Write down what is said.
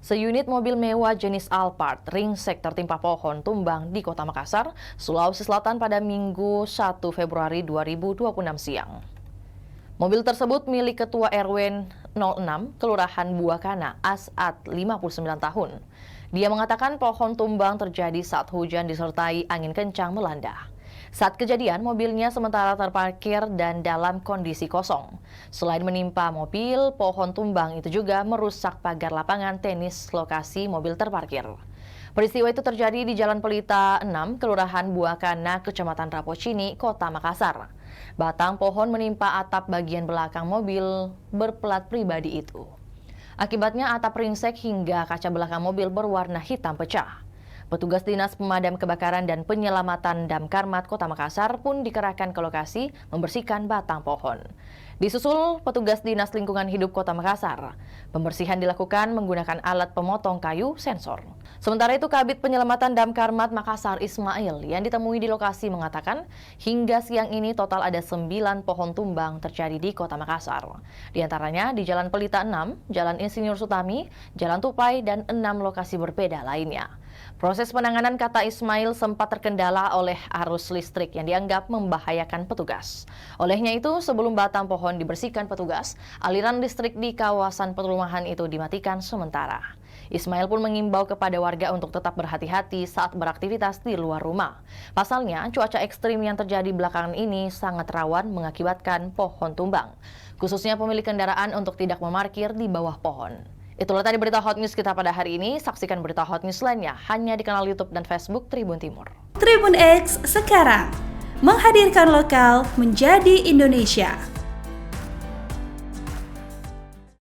Seunit mobil mewah jenis Alphard ringsek tertimpa pohon tumbang di Kota Makassar, Sulawesi Selatan pada Minggu 1 Februari 2026 siang. Mobil tersebut milik Ketua RW 06 Kelurahan Buakana, As'ad, 59 tahun. Dia mengatakan pohon tumbang terjadi saat hujan disertai angin kencang melanda. Saat kejadian, mobilnya sementara terparkir dan dalam kondisi kosong. Selain menimpa mobil, pohon tumbang itu juga merusak pagar lapangan tenis lokasi mobil terparkir. Peristiwa itu terjadi di Jalan Pelita 6, Kelurahan Buakana, Kecamatan Rapocini, Kota Makassar. Batang pohon menimpa atap bagian belakang mobil berplat pribadi itu. Akibatnya atap ringsek hingga kaca belakang mobil berwarna hitam pecah. Petugas Dinas Pemadam Kebakaran dan Penyelamatan Damkarmat Kota Makassar pun dikerahkan ke lokasi membersihkan batang pohon. Disusul petugas Dinas Lingkungan Hidup Kota Makassar. Pembersihan dilakukan menggunakan alat pemotong kayu sensor. Sementara itu, Kabid Penyelamatan Damkarmat Makassar Ismail yang ditemui di lokasi mengatakan hingga siang ini total ada 9 pohon tumbang terjadi di Kota Makassar. Di antaranya di Jalan Pelita 6, Jalan Insinyur Sutami, Jalan Tupai, dan 6 lokasi berbeda lainnya. Proses penanganan, kata Ismail, sempat terkendala oleh arus listrik yang dianggap membahayakan petugas. Olehnya itu, sebelum batang pohon dibersihkan petugas, aliran listrik di kawasan perumahan itu dimatikan sementara. Ismail pun mengimbau kepada warga untuk tetap berhati-hati saat beraktivitas di luar rumah. Pasalnya, cuaca ekstrim yang terjadi belakangan ini sangat rawan mengakibatkan pohon tumbang, khususnya pemilik kendaraan untuk tidak memarkir di bawah pohon. Itulah tadi berita hot news kita pada hari ini. Saksikan berita hot news lainnya hanya di kanal YouTube dan Facebook Tribun Timur. Tribun X sekarang menghadirkan lokal menjadi Indonesia.